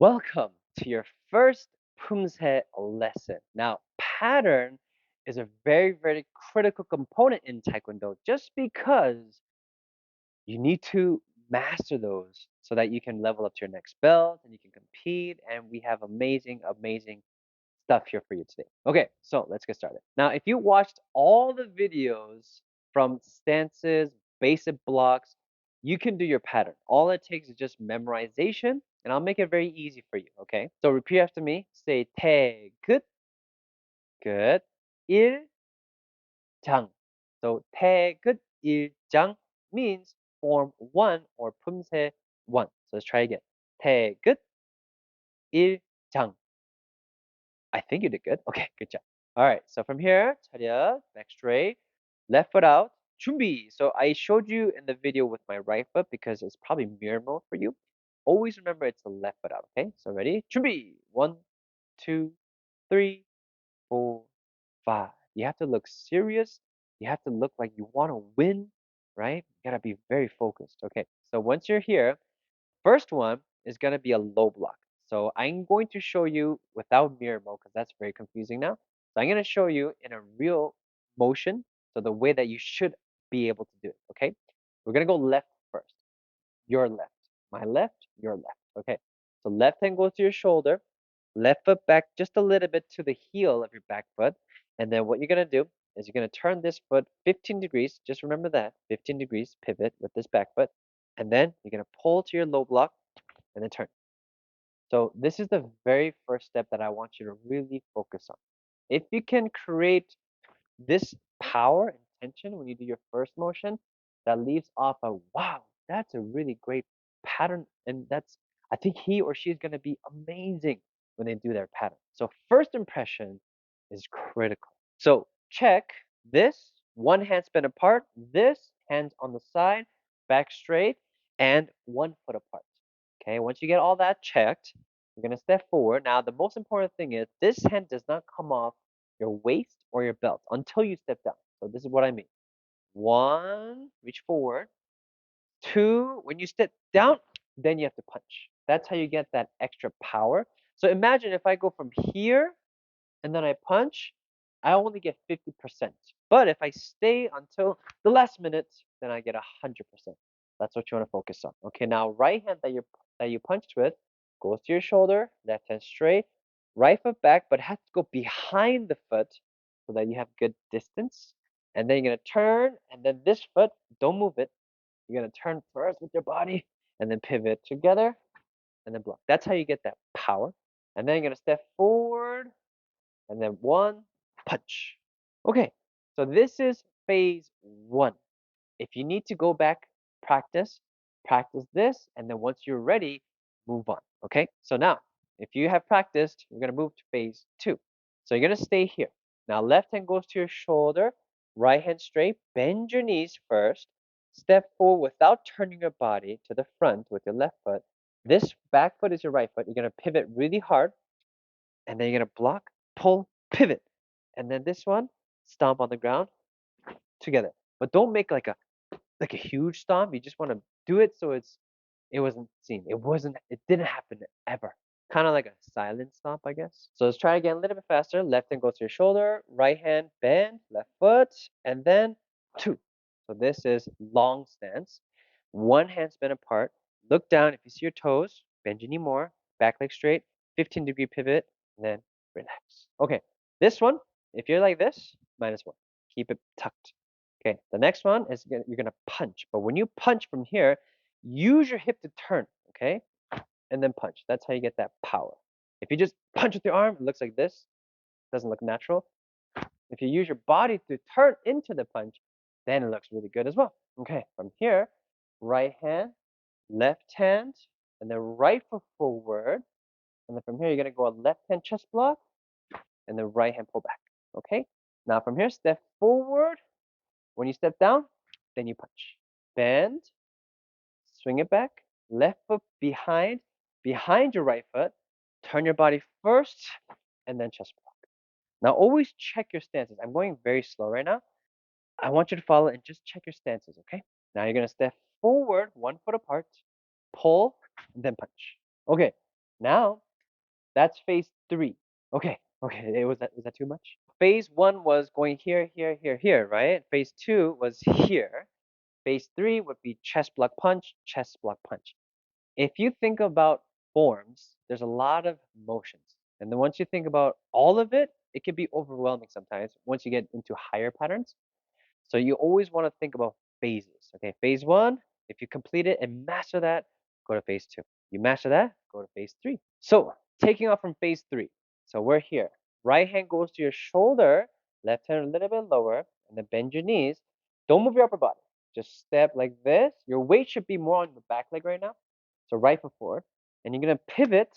Welcome to your first Poomsae lesson. Now, pattern is a very critical component in Taekwondo just because you need to master those so that you can level up to your next belt and you can compete. And we have amazing stuff here for you today. Okay, so let's get started. Now, if you watched all the videos from stances, basic blocks, you can do your pattern. All it takes is just memorization, and I'll make it very easy for you, okay? So repeat after me. Say 태극, good, 일장. So 태극 일장 means form one or 품새 one. So let's try again. 태극 일장. I think you did good. Okay, good job. All right, so from here, 차렷, back straight, left foot out, 준비. So I showed you in the video with my right foot because it's probably mirror mode for you. Always remember it's the left foot out, okay? So ready? 준비. 1, 2, 3, 4, 5. You have to look serious. You have to look like you want to win, right? You gotta be very focused. Okay, so once you're here, first one is going to be a low block. So I'm going to show you without mirror mode because that's very confusing now. So I'm going to show you in a real motion, so the way that you should be able to do it, okay? We're going to go left first. Your left. My left, your left. Okay. So left hand goes to your shoulder, left foot back just a little bit to the heel of your back foot. And then what you're going to do is you're going to turn this foot 15 degrees. Just remember that 15 degrees pivot with this back foot. And then you're going to pull to your low block and then turn. So this is the very first step that I want you to really focus on. If you can create this power and tension when you do your first motion, that leaves off a wow, that's a really great pattern. And that's, I think he or she is going to be amazing when they do their pattern. So first impression is critical. So check this, one hand spread apart, this, hands on the side, back straight, and 1 foot apart. Okay, once you get all that checked, you're going to step forward. Now, the most important thing is this hand does not come off your waist or your belt until you step down. So this is what I mean. 1, reach forward. 2, when you step down, then you have to punch. That's how you get that extra power. So imagine if I go from here and then I punch, I only get 50%. But if I stay until the last minute, then I get 100%. That's what you want to focus on. Okay, now right hand that you punched with goes to your shoulder, left hand straight, right foot back, but it has to go behind the foot so that you have good distance. And then you're gonna turn, and then this foot, don't move it. You're gonna turn first with your body, and then pivot together, and then block. That's how you get that power. And then you're gonna step forward, and then 1, punch. Okay, so this is phase 1. If you need to go back, practice, practice this, and then once you're ready, move on. Okay, so now if you have practiced, we're gonna move to phase 2. So you're gonna stay here. Now left hand goes to your shoulder, right hand straight, bend your knees first, step forward without turning your body to the front with your left foot. This back foot is your right foot. You're gonna pivot really hard, and then you're gonna block, pull, pivot. And then this one, stomp on the ground together. But don't make like a huge stomp. You just want to do it so it wasn't seen. It didn't happen ever. Kind of like a silent stomp, I guess. So let's try again a little bit faster. Left hand goes to your shoulder, right hand bend, left foot, and then 2. So this is long stance. One hand bent apart. Look down. If you see your toes, bend your knee more. Back leg straight. 15-degree pivot, and then relax. Okay, this one, if you're like this, -1. Keep it tucked. Okay, the next one is you're gonna punch. But when you punch from here, use your hip to turn, okay? And then punch. That's how you get that power. If you just punch with your arm, it looks like this. Doesn't look natural. If you use your body to turn into the punch, then it looks really good as well. Okay, from here, right hand, left hand, and then right foot forward. And then from here, you're gonna go a left hand chest block, and then right hand pull back. Okay? Now from here, step forward. When you step down, then you punch. Bend, swing it back, left foot behind your right foot, turn your body first, and then chest block. Now always check your stances. I'm going very slow right now. I want you to follow and just check your stances, okay? Now you're gonna step forward, 1 foot apart, pull, and then punch. Okay, Now, that's phase 3. Okay, okay, was that too much? Phase 1 was going here, here, here, here, right? Phase 2 was here. Phase 3 would be chest block punch, chest block punch. If you think about forms, there's a lot of motions. And then once you think about all of it, it can be overwhelming sometimes once you get into higher patterns. So you always want to think about phases. Okay, phase 1, if you complete it and master that, go to phase 2. You master that, go to phase 3. So taking off from phase 3. So we're here. Right hand goes to your shoulder, left hand a little bit lower, and then bend your knees. Don't move your upper body. Just step like this. Your weight should be more on the back leg right now. So right foot forward. And you're gonna pivot,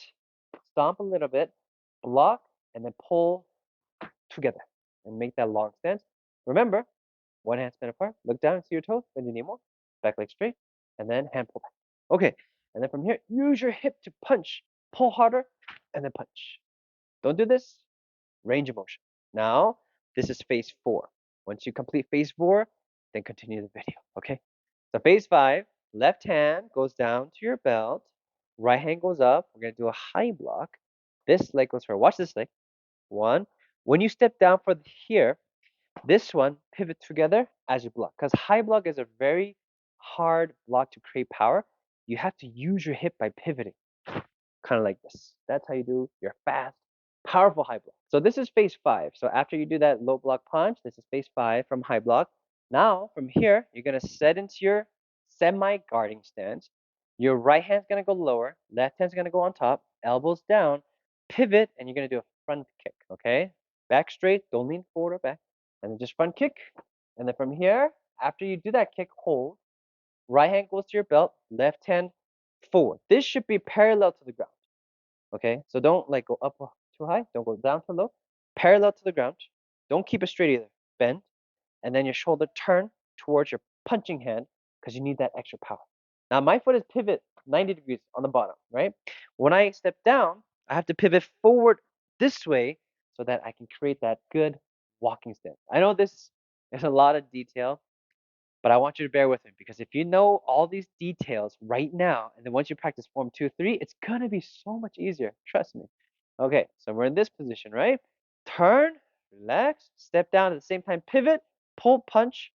stomp a little bit, block, and then pull together and make that long stance. Remember, one hand spread apart, look down and see your toes, bend your knee more, back leg straight, and then hand pull back. Okay, and then from here, use your hip to punch, pull harder, and then punch. Don't do this, range of motion. Now, this is phase 4. Once you complete phase 4, then continue the video, okay? So phase 5, left hand goes down to your belt, right hand goes up. We're gonna do a high block. This leg goes forward. Watch this leg. 1. When you step down for here, this one, pivot together as you block. Because high block is a very hard block to create power. You have to use your hip by pivoting, kind of like this. That's how you do your fast, powerful high block. So this is phase 5. So after you do that low block punch, this is phase 5 from high block. Now, from here, you're going to set into your semi-guarding stance. Your right hand's going to go lower, left hand's going to go on top, elbows down, pivot, and you're going to do a front kick, okay? Back straight, don't lean forward or back, and then just front kick. And then from here, after you do that kick, hold. Right hand goes to your belt, left hand forward. This should be parallel to the ground. Okay, so don't like go up too high, don't go down too low. Parallel to the ground. Don't keep it straight either. Bend, and then your shoulder turn towards your punching hand because you need that extra power. Now my foot is pivot 90 degrees on the bottom, right? When I step down, I have to pivot forward this way so that I can create that good walking stance. I know this is a lot of detail, but I want you to bear with me because if you know all these details right now, and then once you practice form 2, 3, it's gonna be so much easier. Trust me. Okay, so we're in this position, right? Turn, relax, step down at the same time, pivot, pull, punch,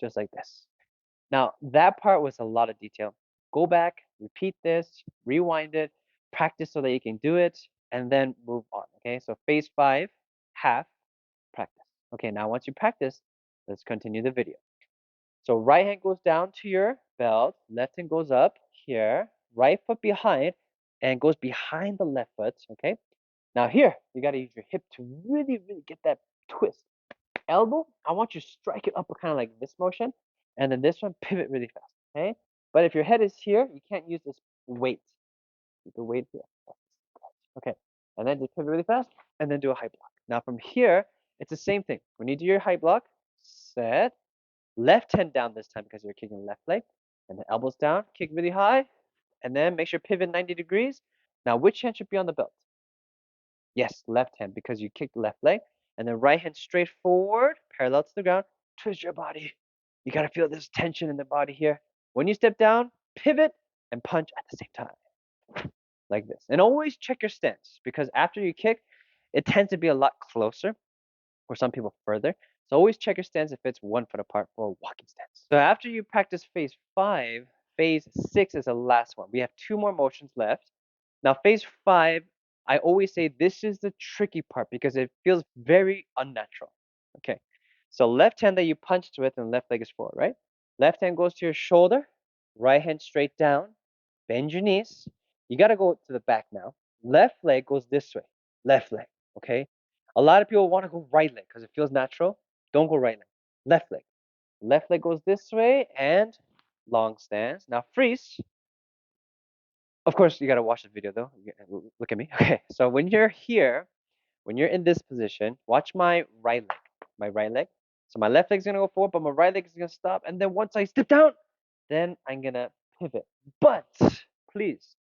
just like this. Now, that part was a lot of detail. Go back, repeat this, rewind it, practice so that you can do it, and then move on. Okay, so phase 5, half, practice. Okay, now once you practice, let's continue the video. So right hand goes down to your belt, left hand goes up here, right foot behind, and goes behind the left foot, okay? Now here, you gotta use your hip to really, really get that twist. Elbow, I want you to strike it up kind of like this motion, and then this one, pivot really fast, okay? But if your head is here, you can't use this weight. Keep the weight here. Okay, and then just pivot really fast, and then do a high block. Now from here, it's the same thing. When you do your high block, set, left hand down this time because you're kicking left leg, and then elbows down, kick really high, and then make sure pivot 90 degrees. Now, which hand should be on the belt? Yes, left hand because you kicked the left leg, and then right hand straight forward, parallel to the ground, twist your body. You gotta feel this tension in the body here. When you step down, pivot and punch at the same time, like this. And always check your stance because after you kick, it tends to be a lot closer or some people further. So always check your stance if it's 1 foot apart for a walking stance. So after you practice phase 5, phase 6 is the last one. We have 2 more motions left. Now phase 5, I always say this is the tricky part because it feels very unnatural. Okay, so left hand that you punched with and left leg is forward, right? Left hand goes to your shoulder, right hand straight down, bend your knees. You gotta go to the back now. Left leg goes this way, left leg, okay? A lot of people want to go right leg because it feels natural. Don't go right leg. Left leg. Left leg goes this way and long stance. Now freeze. Of course, you got to watch the video though. Look at me. Okay, so when you're here, when you're in this position, watch my right leg. My right leg. So my left leg's going to go forward, but my right leg is going to stop. And then once I step down, then I'm going to pivot. But please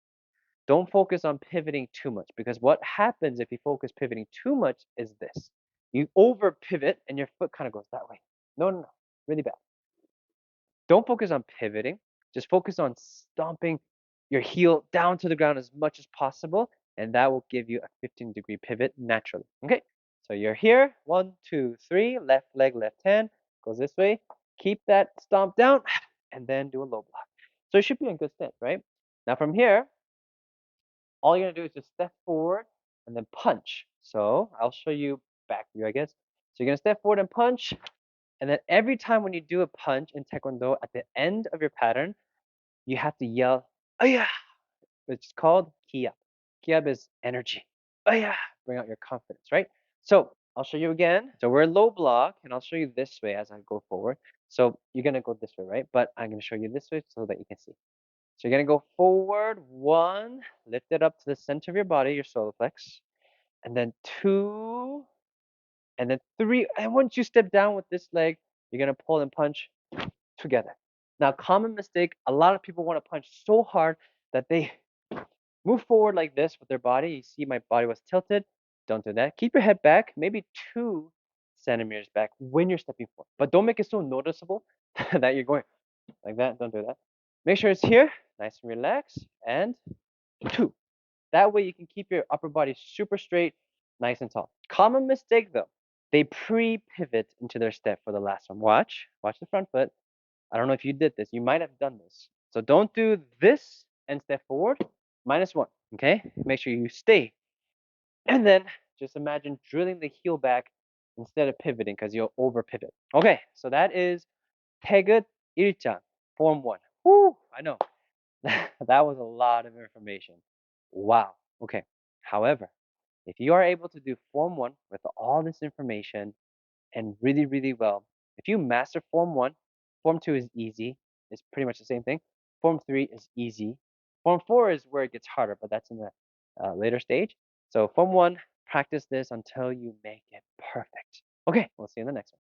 don't focus on pivoting too much because what happens if you focus pivoting too much is this. You over pivot and your foot kind of goes that way. No, no, no. Really bad. Don't focus on pivoting. Just focus on stomping your heel down to the ground as much as possible, and that will give you a 15-degree pivot naturally. Okay, so you're here. 1, 2, 3. Left leg, left hand goes this way. Keep that stomp down, and then do a low block. So it should be in good stance, right? Now from here, all you're gonna do is just step forward and then punch. So I'll show you back view, I guess. So you're gonna step forward and punch, and then every time when you do a punch in Taekwondo, at the end of your pattern, you have to yell, "Oh yeah!" Which is called kiap. Kiap is energy. Oh yeah, bring out your confidence, right? So I'll show you again. So we're low block, and I'll show you this way as I go forward. So you're gonna go this way, right? But I'm gonna show you this way so that you can see. So you're gonna go forward, 1, lift it up to the center of your body, your solar flex, and then 2, and then 3. And once you step down with this leg, you're gonna pull and punch together. Now, common mistake, a lot of people want to punch so hard that they move forward like this with their body. You see my body was tilted. Don't do that. Keep your head back, maybe 2 centimeters back when you're stepping forward. But don't make it so noticeable that you're going like that. Don't do that. Make sure it's here, nice and relaxed, and 2. That way you can keep your upper body super straight, nice and tall. Common mistake though, they pre-pivot into their step for the last one. Watch the front foot. I don't know if you did this. You might have done this. So don't do this and step forward. -1, okay? Make sure you stay. And then just imagine drilling the heel back instead of pivoting because you'll over pivot. Okay, so that is Taegeuk 일장, form 1. Whoo, I know. That was a lot of information. Wow. Okay. However, if you are able to do form 1 with all this information and really, really well, if you master form 1, form 2 is easy. It's pretty much the same thing. Form 3 is easy. Form 4 is where it gets harder, but that's in the later stage. So form 1, practice this until you make it perfect. Okay, we'll see you in the next one.